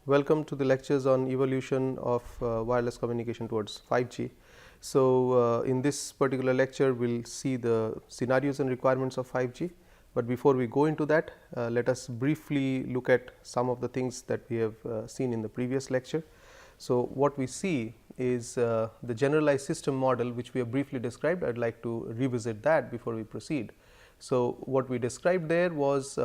Welcome to the lectures on evolution of wireless communication towards 5G. So, in this particular lecture, we will see the scenarios and requirements of 5G. But before we go into that, let us briefly look at some of the things that we have seen in the previous lecture. So, what we see is the generalized system model, which we have briefly described. I would like to revisit that before we proceed. So, what we described there was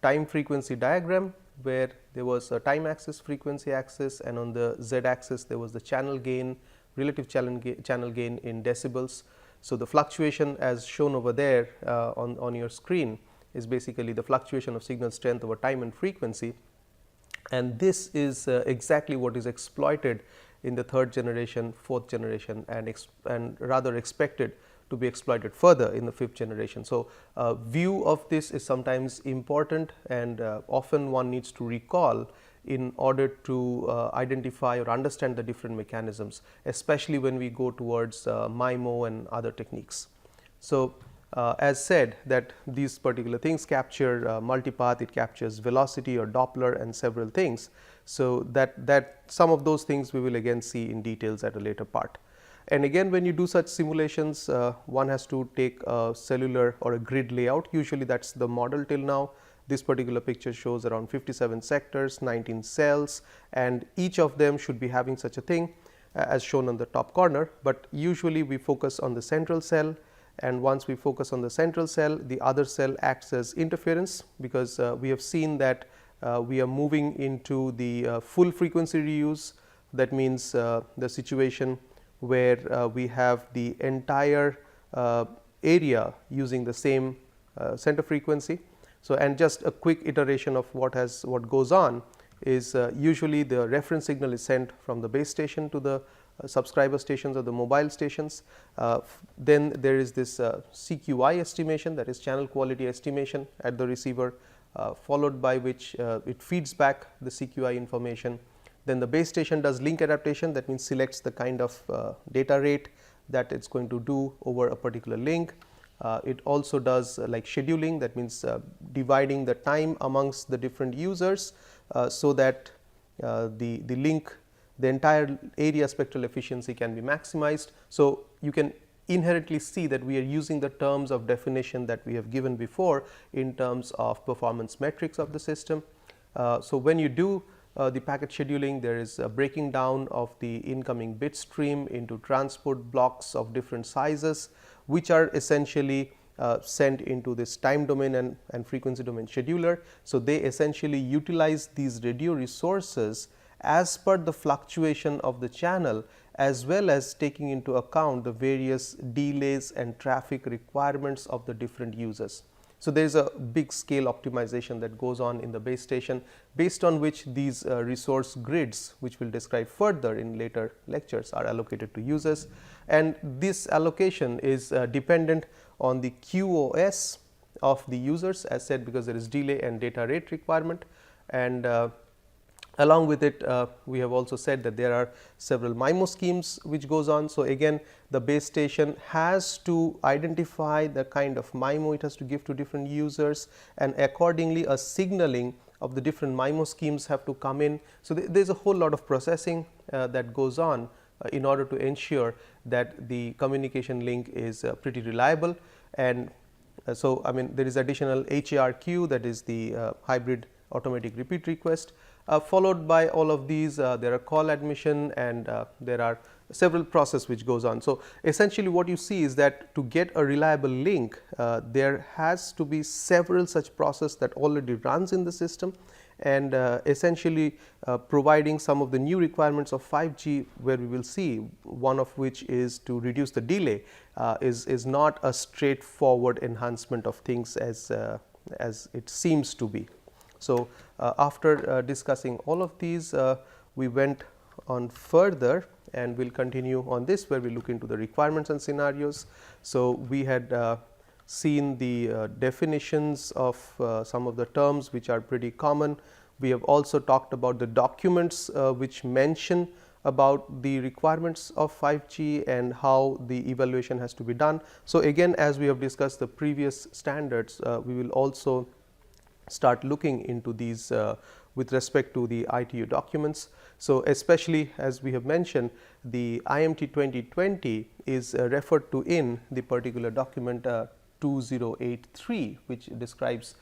time frequency diagram, where there was a time axis, frequency axis, and on the z axis there was the channel gain, relative channel gain in decibels. So, the fluctuation as shown over there on your screen is basically the fluctuation of signal strength over time and frequency, and this is exactly what is exploited in the third generation, fourth generation, and rather expected to be exploited further in the fifth generation. So, view of this is sometimes important, and often one needs to recall in order to identify or understand the different mechanisms, especially when we go towards MIMO and other techniques. So, as said that these particular things capture multipath, it captures velocity or Doppler and several things. So, that some of those things we will again see in details at a later part. And again, when you do such simulations, one has to take a cellular or a grid layout. Usually that is the model till now. This particular picture shows around 57 sectors, 19 cells, and each of them should be having such a thing as shown on the top corner. But usually we focus on the central cell, and once we focus on the central cell, the other cell acts as interference, because we have seen that we are moving into the full frequency reuse. That means the situation where we have the entire area using the same center frequency. So, and just a quick iteration of what goes on is usually the reference signal is sent from the base station to the subscriber stations or the mobile stations. Then there is this CQI estimation, that is channel quality estimation at the receiver, followed by which it feeds back the CQI information. Then the base station does link adaptation, that means selects the kind of data rate that it is going to do over a particular link. It also does like scheduling, that means dividing the time amongst the different users, so that the link, the entire area spectral efficiency can be maximized. So, you can inherently see that we are using the terms of definition that we have given before in terms of performance metrics of the system. So, when you do the packet scheduling, there is a breaking down of the incoming bit stream into transport blocks of different sizes, which are essentially sent into this time domain and frequency domain scheduler. So, they essentially utilize these radio resources as per the fluctuation of the channel, as well as taking into account the various delays and traffic requirements of the different users. So, there is a big scale optimization that goes on in the base station, based on which these resource grids, which we will describe further in later lectures, are allocated to users. And this allocation is dependent on the QoS of the users, as said, because there is delay and data rate requirement, and along with it we have also said that there are several MIMO schemes which goes on. So, again the base station has to identify the kind of MIMO it has to give to different users, and accordingly a signaling of the different MIMO schemes have to come in. So, there is a whole lot of processing that goes on in order to ensure that the communication link is pretty reliable. And so, I mean there is additional HARQ, that is the hybrid automatic repeat request. Followed by all of these, there are call admission, and there are several processes which goes on. So, essentially what you see is that to get a reliable link, there has to be several such processes that already runs in the system, and essentially providing some of the new requirements of 5G, where we will see one of which is to reduce the delay, is not a straightforward enhancement of things as it seems to be. So, after discussing all of these, we went on further, and we will continue on this, where we look into the requirements and scenarios. So, we had seen the definitions of some of the terms which are pretty common. We have also talked about the documents which mention about the requirements of 5G and how the evaluation has to be done. So, again as we have discussed the previous standards, we will also start looking into these with respect to the ITU documents. So, especially as we have mentioned, the IMT 2020 is referred to in the particular document 2083, which describes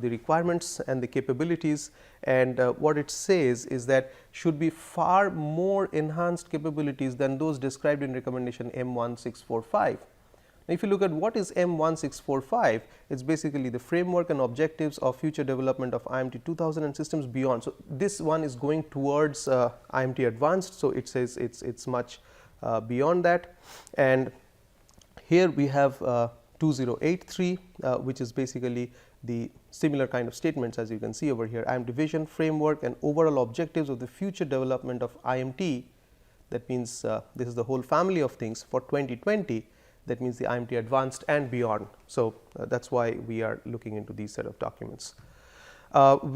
the requirements and the capabilities, and what it says is that should be far more enhanced capabilities than those described in recommendation M1645. Now, if you look at what is M1645, it is basically the framework and objectives of future development of IMT 2000 and systems beyond. So, this one is going towards IMT advanced. So, it says it is much beyond that, and here we have 2083, which is basically the similar kind of statements as you can see over here. IMT vision, framework and overall objectives of the future development of IMT, that means this is the whole family of things for 2020, that means the IMT advanced and beyond. So, that is why we are looking into these set of documents.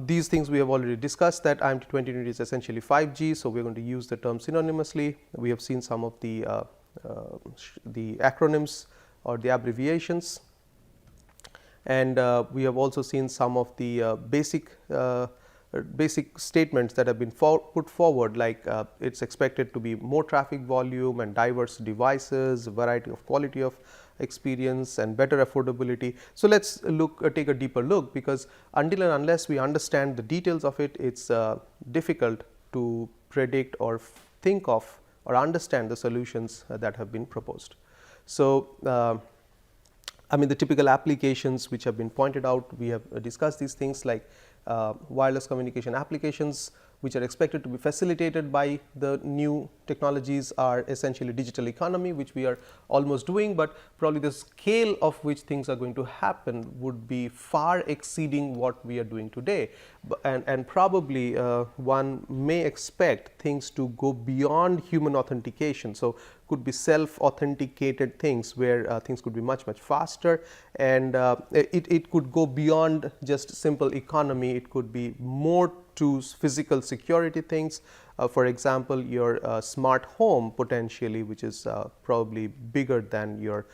These things we have already discussed, that IMT 2020 is essentially 5G. So, we are going to use the term synonymously. We have seen some of the acronyms or the abbreviations, and we have also seen some of the basic statements that have been put forward, like it is expected to be more traffic volume and diverse devices, variety of quality of experience and better affordability. So, let us take a deeper look, because until and unless we understand the details of it, it is difficult to predict or think of or understand the solutions that have been proposed. So, I mean the typical applications which have been pointed out, we have discussed these things like wireless communication applications which are expected to be facilitated by the new technologies are essentially digital economy, which we are almost doing, but probably the scale of which things are going to happen would be far exceeding what we are doing today, and probably one may expect things to go beyond human authentication. So, could be self authenticated things where things could be much faster, and it could go beyond just simple economy. It could be more to physical security things. For example, your smart home potentially, which is probably bigger than your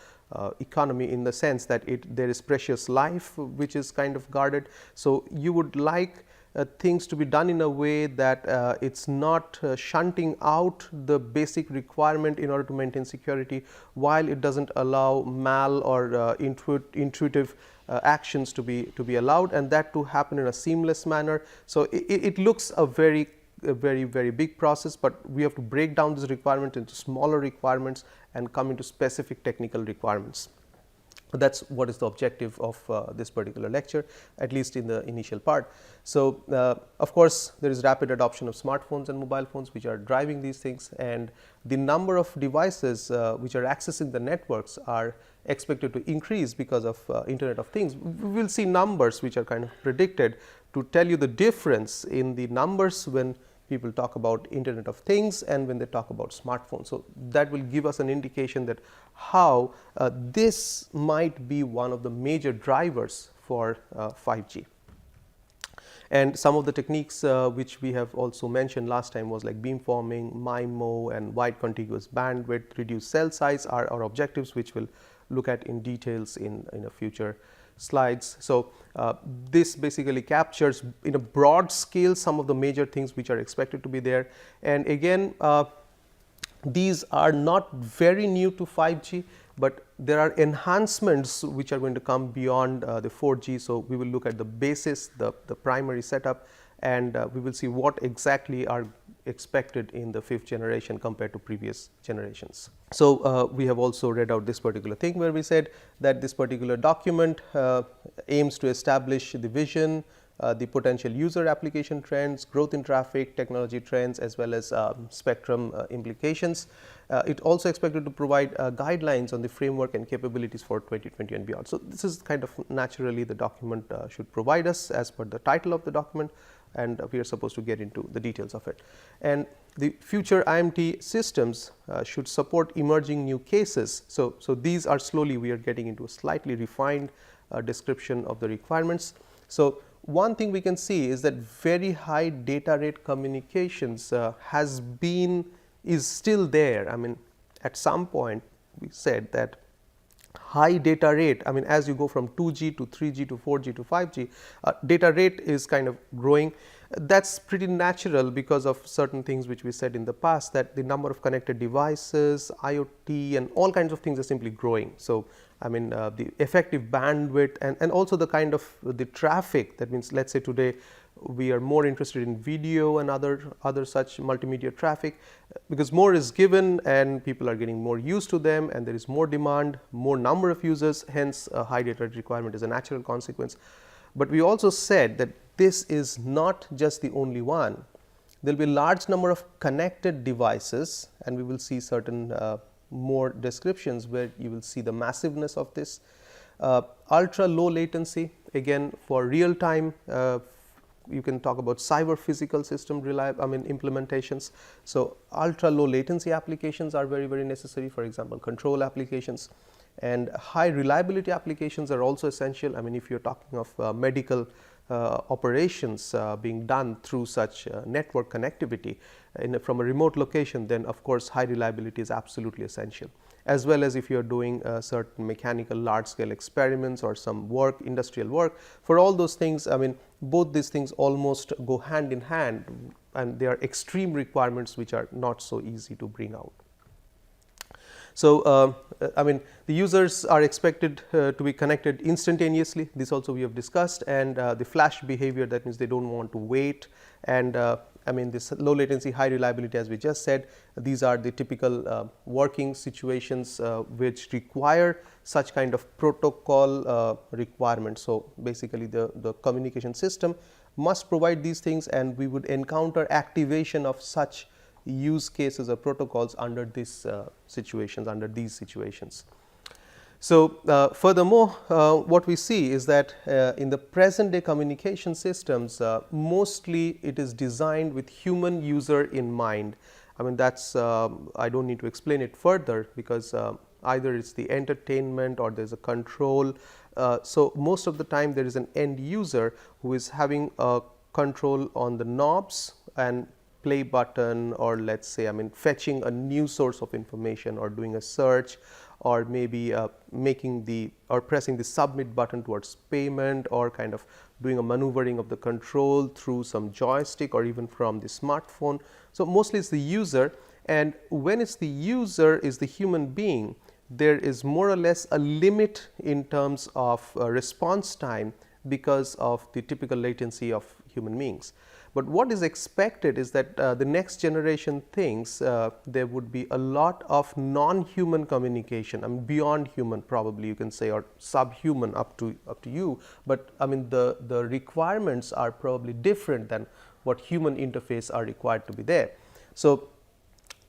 economy in the sense that there is precious life which is kind of guarded. So, you would like things to be done in a way that it is not shunting out the basic requirement in order to maintain security, while it does not allow mal or intuitive actions to be allowed, and that to happen in a seamless manner. So, it looks a very big process, but we have to break down this requirement into smaller requirements and come into specific technical requirements. That is what is the objective of this particular lecture, at least in the initial part. So, of course, there is rapid adoption of smartphones and mobile phones which are driving these things, and the number of devices which are accessing the networks are expected to increase because of Internet of Things. We will see numbers which are kind of predicted to tell you the difference in the numbers when people talk about Internet of Things and when they talk about smartphones. So, that will give us an indication that how this might be one of the major drivers for 5G. And some of the techniques which we have also mentioned last time was like beamforming, MIMO and wide contiguous bandwidth, reduced cell size are our objectives, which we'll look at in details in a future slides. So, this basically captures in a broad scale some of the major things which are expected to be there, and again these are not very new to 5G, but there are enhancements which are going to come beyond the 4G. So, we will look at the basis, the primary setup, and we will see what exactly are expected in the 5th generation compared to previous generations. So, we have also read out this particular thing where we said that this particular document aims to establish the vision, the potential user application trends, growth in traffic, technology trends, as well as spectrum implications. It also expected to provide guidelines on the framework and capabilities for 2020 and beyond. So, this is kind of naturally the document should provide us as per the title of the document, and we are supposed to get into the details of it. And the future IMT systems should support emerging new cases. So, these are slowly we are getting into a slightly refined description of the requirements. So, one thing we can see is that very high data rate communications is still there. I mean, at some point we said that high data rate, I mean as you go from 2G to 3G to 4G to 5G, data rate is kind of growing. That's pretty natural because of certain things which we said in the past, that the number of connected devices, IoT and all kinds of things are simply growing. So, I mean the effective bandwidth and also the kind of the traffic, that means let us say today we are more interested in video and other such multimedia traffic, because more is given and people are getting more used to them and there is more demand, more number of users, hence a high data requirement is a natural consequence. But we also said that this is not just the only one. There will be a large number of connected devices and we will see certain more descriptions where you will see the massiveness of this. Ultra low latency, again for real time, you can talk about cyber physical system implementations. So, ultra low latency applications are very necessary, for example control applications, and high reliability applications are also essential. I mean if you are talking of medical operations being done through such network connectivity from a remote location, then of course high reliability is absolutely essential, as well as if you are doing certain mechanical large scale experiments or some work, industrial work. For all those things, I mean both these things almost go hand in hand, and they are extreme requirements which are not so easy to bring out. So, I mean the users are expected to be connected instantaneously, this also we have discussed, and the flash behavior, that means they do not want to wait, and I mean this low latency high reliability, as we just said, these are the typical working situations which require such kind of protocol requirements. So, basically the communication system must provide these things, and we would encounter activation of such use cases or protocols under these situations. So, furthermore, what we see is that in the present day communication systems, mostly it is designed with human user in mind. I mean that's I do not need to explain it further, because either it is the entertainment or there is a control. So, most of the time there is an end user who is having a control on the knobs and play button, or let us say I mean fetching a new source of information or doing a search, or maybe making the or pressing the submit button towards payment, or kind of doing a maneuvering of the control through some joystick or even from the smartphone. So, mostly it is the user, and when it is the user is the human being, there is more or less a limit in terms of response time because of the typical latency of human beings. But what is expected is that the next generation thinks there would be a lot of non-human communication, I mean beyond human probably you can say, or subhuman up to you, but I mean the requirements are probably different than what human interface are required to be there. So,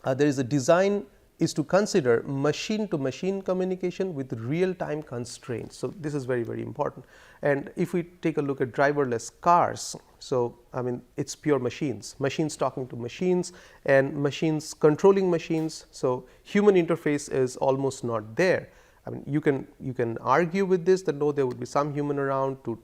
there is a design is to consider machine to machine communication with real time constraints. So, this is very important, and if we take a look at driverless cars, so I mean it is pure machines talking to machines and machines controlling machines. So, human interface is almost not there. I mean you can argue with this that no, there would be some human around to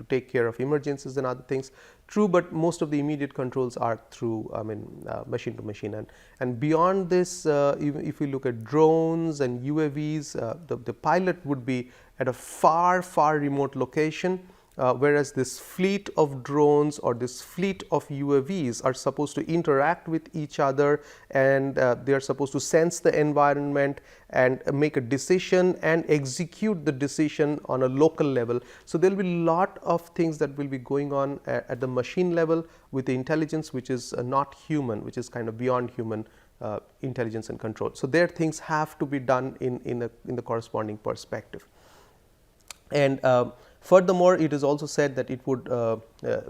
take care of emergencies and other things, true, but most of the immediate controls are through I mean machine to machine, and beyond this if we look at drones and UAVs, the pilot would be at a far remote location, whereas this fleet of drones or this fleet of UAVs are supposed to interact with each other, and they are supposed to sense the environment and make a decision and execute the decision on a local level. So, there will be a lot of things that will be going on at the machine level with the intelligence which is not human, which is kind of beyond human intelligence and control. So, there things have to be done in the corresponding perspective. And furthermore, it is also said that it would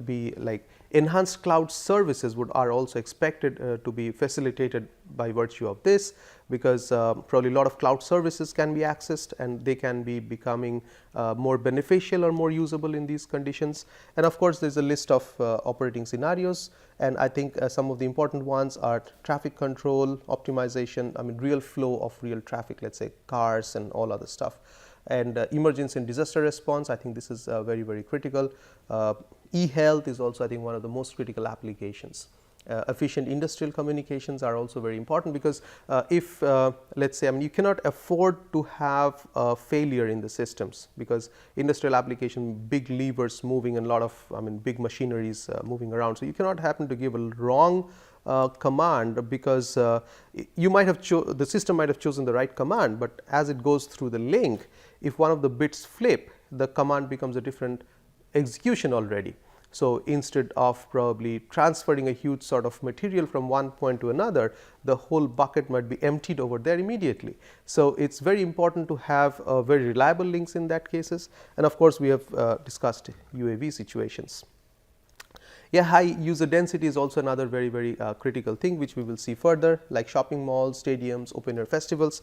be like enhanced cloud services are also expected to be facilitated by virtue of this, because probably a lot of cloud services can be accessed and they can be becoming more beneficial or more usable in these conditions. And of course, there is a list of operating scenarios, and I think some of the important ones are traffic control, optimization, I mean real flow of real traffic, let us say cars and all other stuff. And emergency and disaster response, I think this is very critical. E-health is also I think one of the most critical applications. efficient industrial communications are also very important, because if let us say, you cannot afford to have a failure in the systems, because industrial application, big levers moving and a lot of big machineries moving around. So, you cannot happen to give a wrong command, because you might have the system might have chosen the right command, but as it goes through the link, if one of the bits flip, the command becomes a different execution already. So, instead of probably transferring a huge sort of material from one point to another, the whole bucket might be emptied over there immediately. So, it is very important to have very reliable links in that cases, and of course, we have discussed UAV situations. Yeah, high user density is also another very critical thing, which we will see further, like shopping malls, stadiums, open air festivals,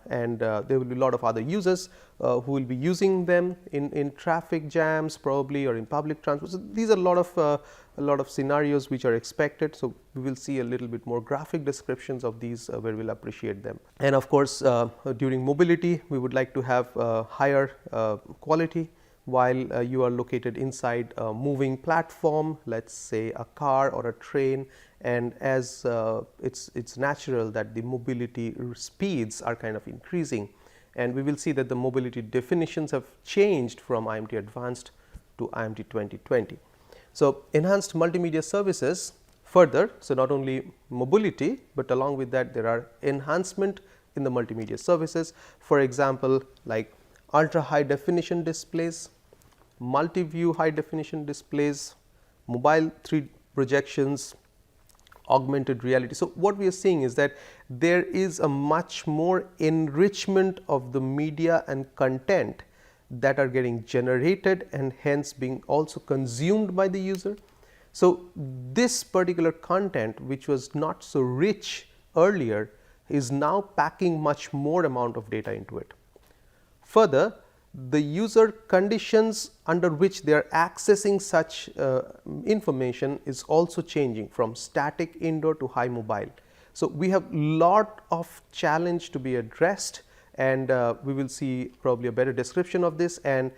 and there will be a lot of other users who will be using them in traffic jams probably, or in public transport. So, these are a lot of scenarios which are expected. So, we will see a little bit more graphic descriptions of these where we will appreciate them. And of course, during mobility, we would like to have higher quality while you are located inside a moving platform, let us say a car or a train, and as it's natural that the mobility speeds are kind of increasing, and we will see that the mobility definitions have changed from IMT Advanced to IMT 2020. So, enhanced multimedia services further, so not only mobility, but along with that there are enhancement in the multimedia services, for example, like ultra high definition displays, multi-view high definition displays, mobile 3D projections, augmented reality. So, what we are seeing is that there is a much more enrichment of the media and content that are getting generated and hence being also consumed by the user. So, this particular content, which was not so rich earlier, is now packing much more amount of data into it. Further, the user conditions under which they are accessing such information is also changing from static indoor to high mobile. So, we have lot of challenge to be addressed, and we will see probably a better description of this, and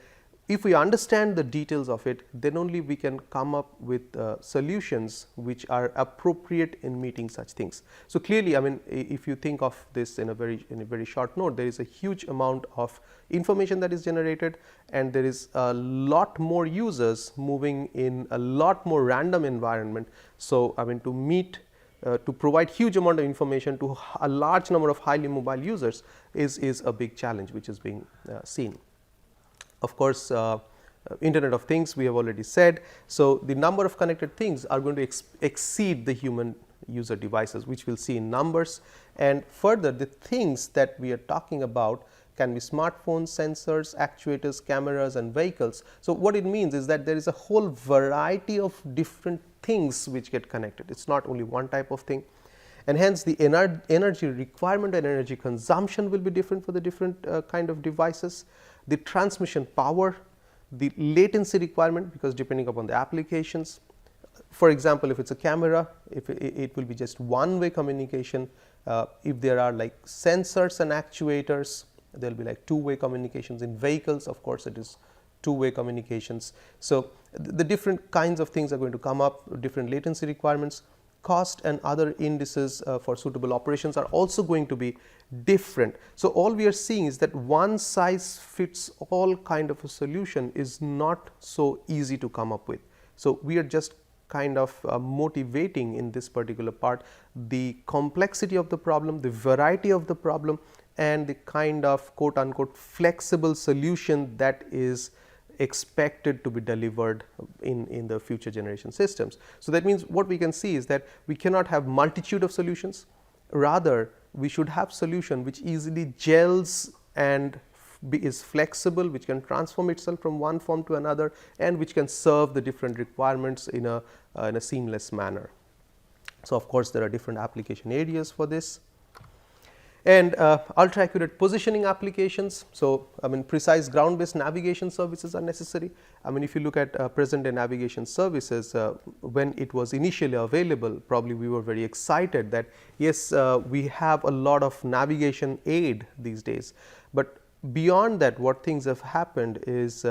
if we understand the details of it, then only we can come up with solutions which are appropriate in meeting such things. So, clearly, if you think of this in a very short note, there is a huge amount of information that is generated, and there is a lot more users moving in a lot more random environment. So, to meet to provide huge amount of information to a large number of highly mobile users is a big challenge which is being seen. Of course, Internet of Things we have already said. So, the number of connected things are going to exceed the human user devices, which we will see in numbers, and further the things that we are talking about can be smartphones, sensors, actuators, cameras and vehicles. So, what it means is that there is a whole variety of different things which get connected. It is not only one type of thing, and hence the energy requirement and energy consumption will be different for the different kind of devices. The transmission power, the latency requirement, because depending upon the applications, for example, if it is a camera, if it will be just one way communication, if there are like sensors and actuators, there will be like two-way communications. In vehicles, of course, it is two-way communications. So, the different kinds of things are going to come up, different latency requirements. Cost and other indices for suitable operations are also going to be different. So, all we are seeing is that one size fits all kind of a solution is not so easy to come up with. So, we are just kind of motivating in this particular part the complexity of the problem, the variety of the problem, and the kind of quote unquote flexible solution that is expected to be delivered in the future generation systems. So, that means what we can see is that we cannot have multitude of solutions, rather we should have solution which easily gels and is flexible, which can transform itself from one form to another, and which can serve the different requirements in a seamless manner. So, of course, there are different application areas for this. And ultra accurate positioning applications. So, precise ground based navigation services are necessary. If you look at present day navigation services, when it was initially available, probably we were very excited that yes, we have a lot of navigation aid these days, but beyond that what things have happened is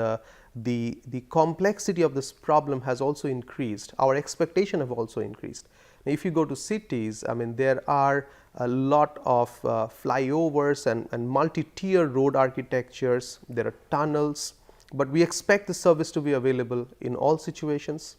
the complexity of this problem has also increased. Our expectation have also increased. Now, if you go to cities, I mean, there are a lot of flyovers and multi-tier road architectures. There are tunnels, but we expect the service to be available in all situations.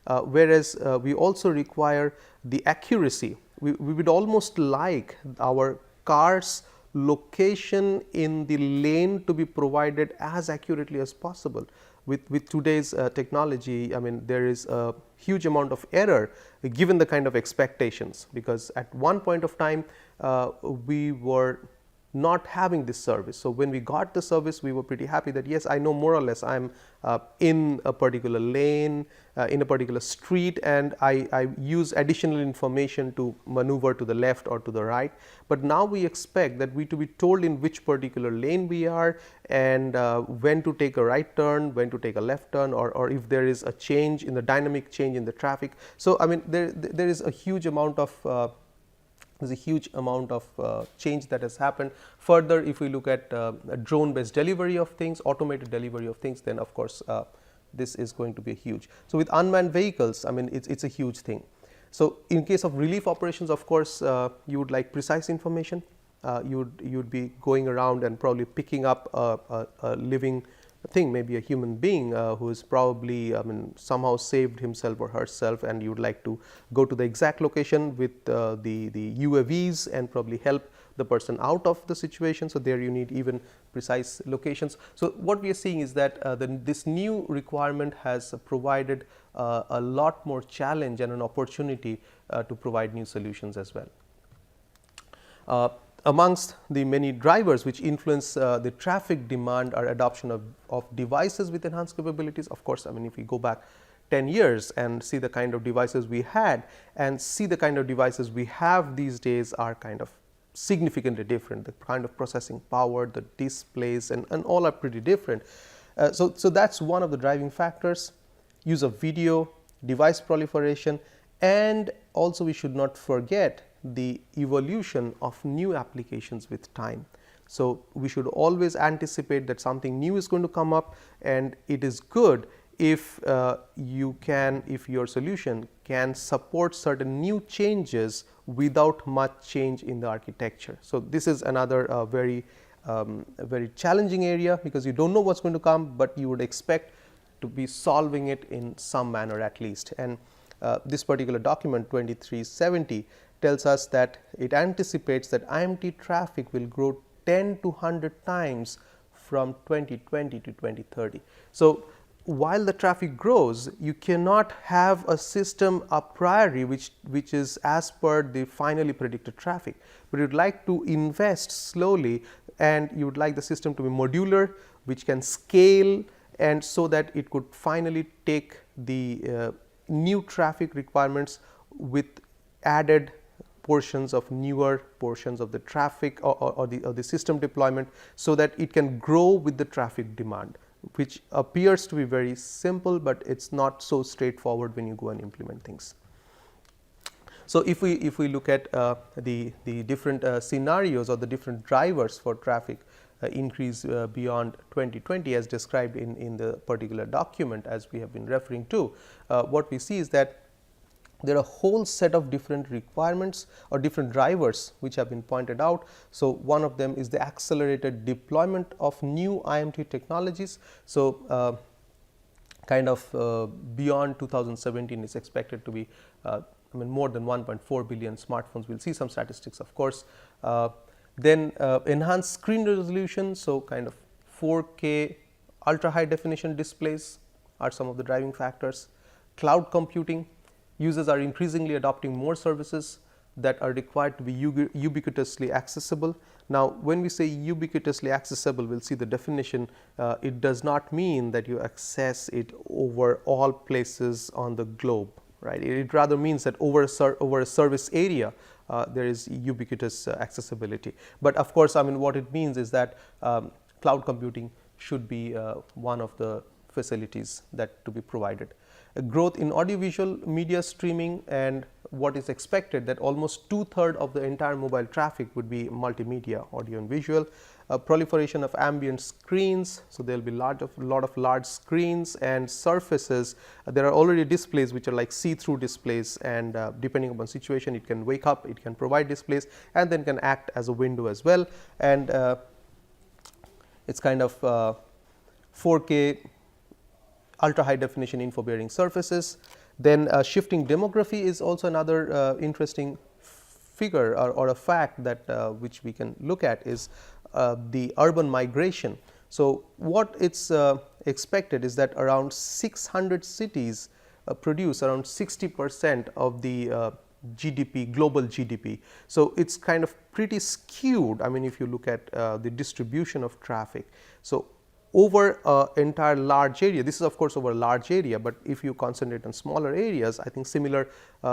Whereas we also require the accuracy. We would almost like our car's location in the lane to be provided as accurately as possible. With today's technology, I mean, there is a huge amount of error given the kind of expectations, because at one point of time we were not having this service. So, when we got the service, we were pretty happy that yes, I know more or less I am in a particular lane, in a particular street, and I use additional information to maneuver to the left or to the right. But now we expect that we to be told in which particular lane we are, and when to take a right turn, when to take a left turn, or if there is a change in the dynamic change in the traffic. So, I mean, there is a huge amount of change that has happened. Further, if we look at drone based delivery of things, automated delivery of things, then of course this is going to be huge. So, with unmanned vehicles, I mean, it's a huge thing. So, in case of relief operations, of course you would like precise information. You would be going around and probably picking up a living thing, maybe a human being who is probably, I mean, somehow saved himself or herself, and you would like to go to the exact location with the UAVs and probably help the person out of the situation. So, there you need even precise locations. So, what we are seeing is that this new requirement has provided a lot more challenge and an opportunity to provide new solutions as well. Amongst the many drivers which influence the traffic demand are adoption of devices with enhanced capabilities. Of course, I mean, if we go back 10 years and see the kind of devices we had and see the kind of devices we have these days are kind of significantly different. The kind of processing power, the displays, and all are pretty different. So that's one of the driving factors. Use of video, device proliferation, and also we should not forget the evolution of new applications with time. So, we should always anticipate that something new is going to come up, and it is good if if your solution can support certain new changes without much change in the architecture. So, this is another very challenging area, because you do not know what is going to come, but you would expect to be solving it in some manner at least. And this particular document 2370 tells us that it anticipates that IMT traffic will grow 10 to 100 times from 2020 to 2030. So, while the traffic grows, you cannot have a system a priori which is as per the finally predicted traffic, but you would like to invest slowly, and you would like the system to be modular, which can scale, and so that it could finally take the new traffic requirements with added portions of newer portions of the traffic or the system deployment, so that it can grow with the traffic demand, which appears to be very simple, but it is not so straightforward when you go and implement things. So, if we look at the different scenarios or the different drivers for traffic increase beyond 2020 as described in the particular document as we have been referring to, what we see is that there are a whole set of different requirements or different drivers which have been pointed out. So, one of them is the accelerated deployment of new IMT technologies. So, kind of beyond 2017 is expected to be I mean, more than 1.4 billion smartphones. We will see some statistics, of course. Then enhanced screen resolution. So, kind of 4K ultra high definition displays are some of the driving factors. Cloud computing. Users are increasingly adopting more services that are required to be ubiquitously accessible. Now, when we say ubiquitously accessible, we will see the definition. It does not mean that you access it over all places on the globe, right? It rather means that over a service area, there is ubiquitous accessibility. But of course, I mean, what it means is that cloud computing should be one of the facilities that to be provided. A growth in audiovisual media streaming, and what is expected that almost 2/3 of the entire mobile traffic would be multimedia, audio and visual. proliferation of ambient screens. So, there will be lot of large screens and surfaces. There are already displays which are like see-through displays, and depending upon situation it can wake up, it can provide displays, and then can act as a window as well. And it's kind of 4K ultra high definition info bearing surfaces. Then shifting demography is also another interesting figure or a fact that which we can look at is the urban migration. So, what it's expected is that around 600 cities produce around 60% of the GDP, global GDP. So, it's kind of pretty skewed. I mean, if you look at the distribution of traffic. So, over entire large area, this is of course over a large area, but if you concentrate on smaller areas, I think similar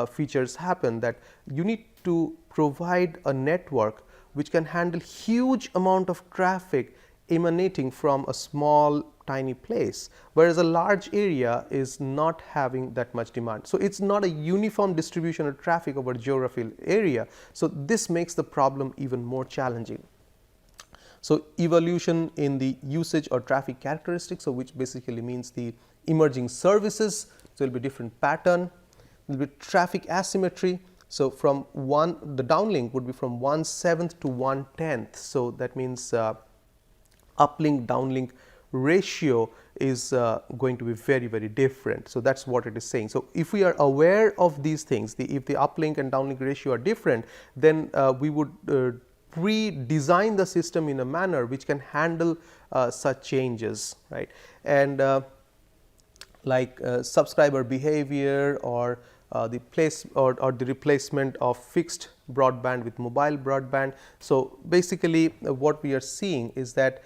features happen, that you need to provide a network which can handle huge amount of traffic emanating from a small tiny place, whereas a large area is not having that much demand. So, it is not a uniform distribution of traffic over geographical area. So, this makes the problem even more challenging. So, evolution in the usage or traffic characteristics, so which basically means the emerging services. So, there will be different pattern, there will be traffic asymmetry. So, from the downlink would be from 1/7 to 1/10. So, that means uplink downlink ratio is going to be very different. So, that is what it is saying. So, if we are aware of these things, if the uplink and downlink ratio are different, then we would pre-design the system in a manner which can handle such changes, right. And like subscriber behavior or the place or the replacement of fixed broadband with mobile broadband. So, basically what we are seeing is that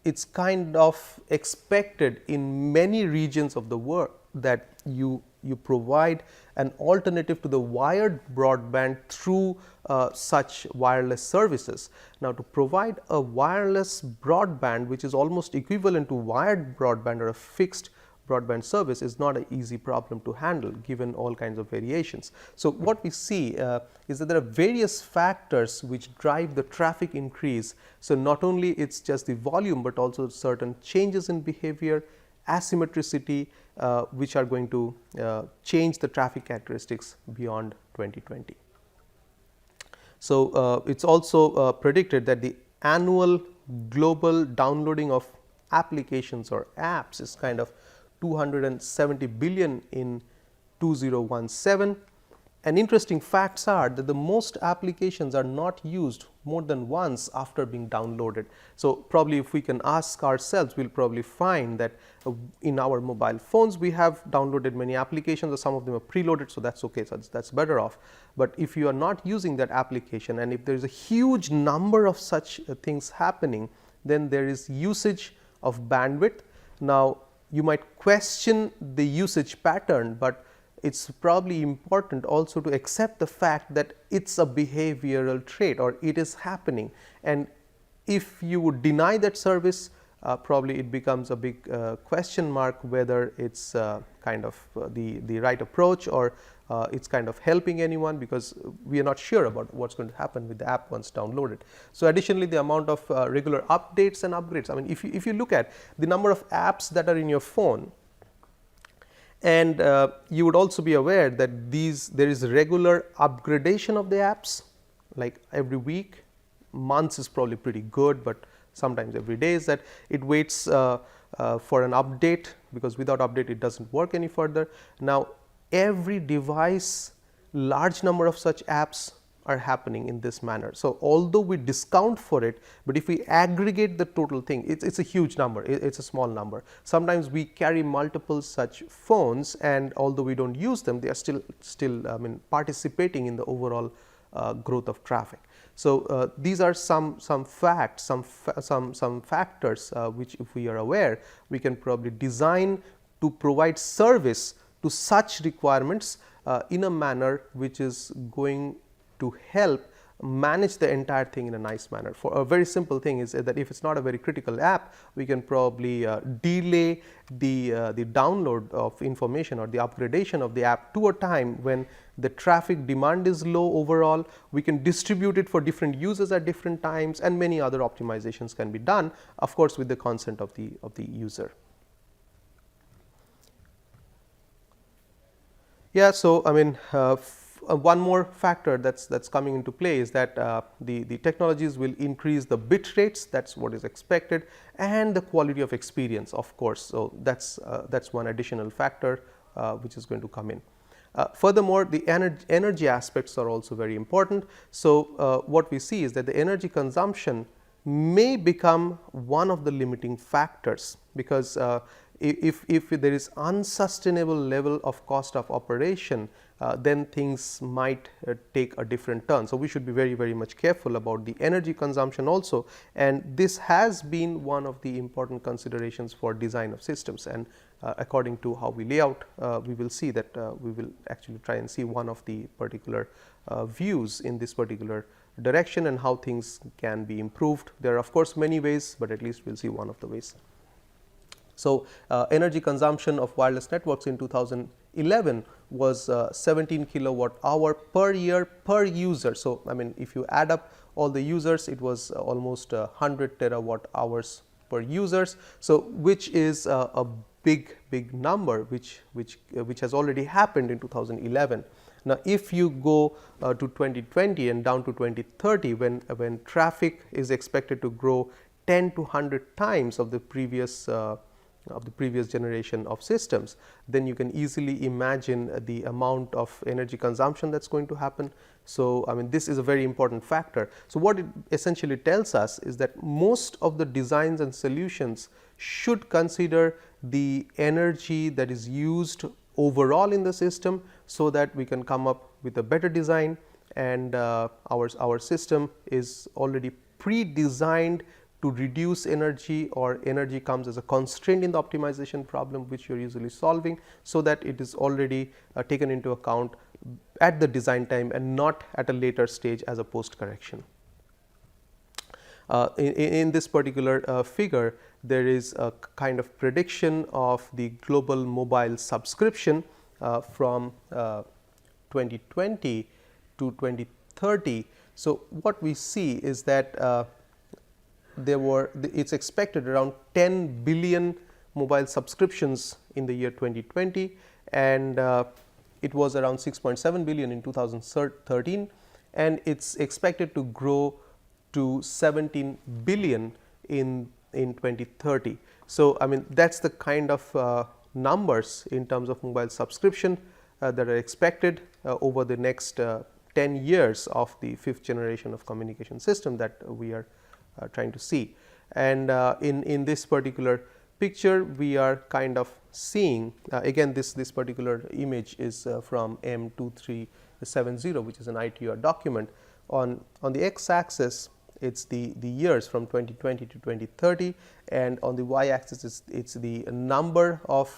it is kind of expected in many regions of the world that you provide an alternative to the wired broadband through such wireless services. Now, to provide a wireless broadband which is almost equivalent to wired broadband or a fixed broadband service is not an easy problem to handle given all kinds of variations. So, what we see is that there are various factors which drive the traffic increase. So, not only it is just the volume, but also certain changes in behavior, asymmetricity, which are going to change the traffic characteristics beyond 2020. So, it is also predicted that the annual global downloading of applications or apps is kind of 270 billion in 2017. And interesting facts are that the most applications are not used more than once after being downloaded. So, probably if we can ask ourselves, we will probably find that in our mobile phones we have downloaded many applications, or some of them are preloaded. So, that is okay, so that is better off. But if you are not using that application, and if there is a huge number of such things happening, then there is usage of bandwidth. Now, you might question the usage pattern, but it is probably important also to accept the fact that it is a behavioral trait or it is happening, and if you would deny that service, probably it becomes a big question mark whether it is kind of the right approach, or it is kind of helping anyone, because we are not sure about what is going to happen with the app once downloaded. So, additionally the amount of regular updates and upgrades. I mean, if you look at the number of apps that are in your phone, and you would also be aware that there is regular upgradation of the apps, like every week. Months is probably pretty good, but sometimes every day is that it waits for an update, because without update it does not work any further. Now, every device, large number of such apps are happening in this manner. So, although we discount for it, but if we aggregate the total thing, it is a huge number, it is a small number. Sometimes we carry multiple such phones, and although we do not use them, they are still I mean, participating in the overall growth of traffic. So, these are some facts, some factors which, if we are aware, we can probably design to provide service to such requirements in a manner which is going to help manage the entire thing in a nice manner. For a very simple thing is that if it's not a very critical app, we can probably delay the download of information or the upgradation of the app to a time when the traffic demand is low overall. We can distribute it for different users at different times, and many other optimizations can be done, of course with the consent of the user. Yeah, so I mean one more factor that's coming into play is that the technologies will increase the bit rates, that's what is expected, and the quality of experience, of course. So that's one additional factor which is going to come in. Furthermore, the energy aspects are also very important. So what we see is that the energy consumption may become one of the limiting factors, because if there is unsustainable level of cost of operation, then things might take a different turn. So we should be very much careful about the energy consumption also, and this has been one of the important considerations for design of systems. And according to how we lay out, we will see that we will actually try and see one of the particular views in this particular direction and how things can be improved. There are of course many ways, but at least we will see one of the ways. So energy consumption of wireless networks in 2011 was 17 kilowatt hour per year per user. So I mean, if you add up all the users, it was almost 100 terawatt hours per users. So which is a big number, which has already happened in 2011. Now, if you go to 2020 and down to 2030, when traffic is expected to grow 10 to 100 times of the previous generation of systems, then you can easily imagine the amount of energy consumption that's going to happen. So I mean, this is a very important factor. So what it essentially tells us is that most of the designs and solutions should consider the energy that is used overall in the system, so that we can come up with a better design, and our system is already pre-designed to reduce energy, or energy comes as a constraint in the optimization problem which you are usually solving, so that it is already taken into account at the design time and not at a later stage as a post correction. In this particular figure, there is a kind of prediction of the global mobile subscription from 2020 to 2030. So what we see is that it's expected around 10 billion mobile subscriptions in the year 2020, and it was around 6.7 billion in 2013, and it's expected to grow to 17 billion in 2030. So I mean, that's the kind of numbers in terms of mobile subscription that are expected over the next 10 years of the 5th generation of communication system that we are trying to see. And in this particular picture, we are kind of seeing again this particular image is from M2370, which is an ITR document. On the x axis, it's the years from 2020 to 2030, and on the y axis it's the number of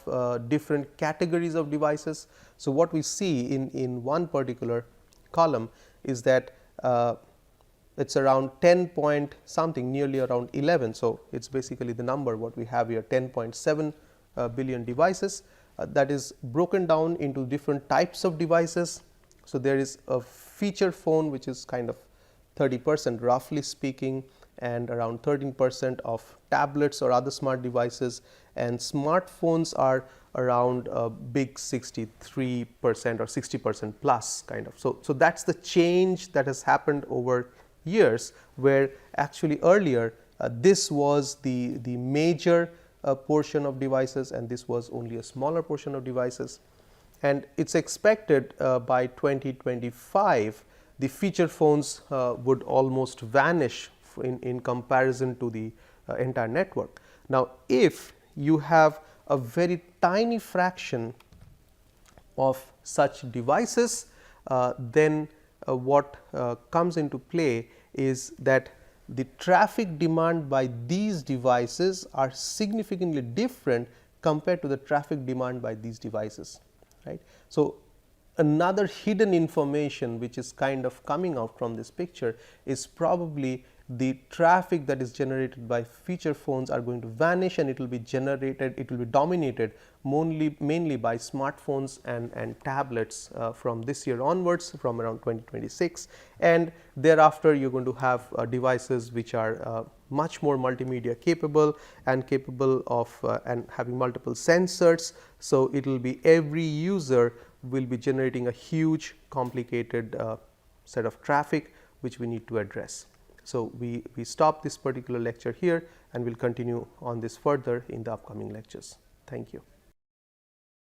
different categories of devices. So what we see in one particular column is that it's around 10 point something, nearly around 11. So it's basically the number what we have here, 10.7 billion devices. That is broken down into different types of devices. So there is a feature phone which is kind of 30% roughly speaking, and around 13% of tablets or other smart devices, and smartphones are around a big 63% or 60% plus kind of. So that's the change that has happened over years, where actually earlier this was the major portion of devices, and this was only a smaller portion of devices. And it's expected by 2025 the feature phones would almost vanish in comparison to the entire network. Now, if you have a very tiny fraction of such devices, then what comes into play is that the traffic demand by these devices are significantly different compared to the traffic demand by these devices, right. So Another hidden information which is kind of coming out from this picture is probably the traffic that is generated by feature phones are going to vanish, and it will be generated, it will be dominated mainly by smartphones and tablets from this year onwards, from around 2026, and thereafter you are going to have devices which are much more multimedia capable and capable of and having multiple sensors. So, it will be every user will be generating a huge complicated set of traffic which we need to address. So, we stop this particular lecture here and we will continue on this further in the upcoming lectures. Thank you.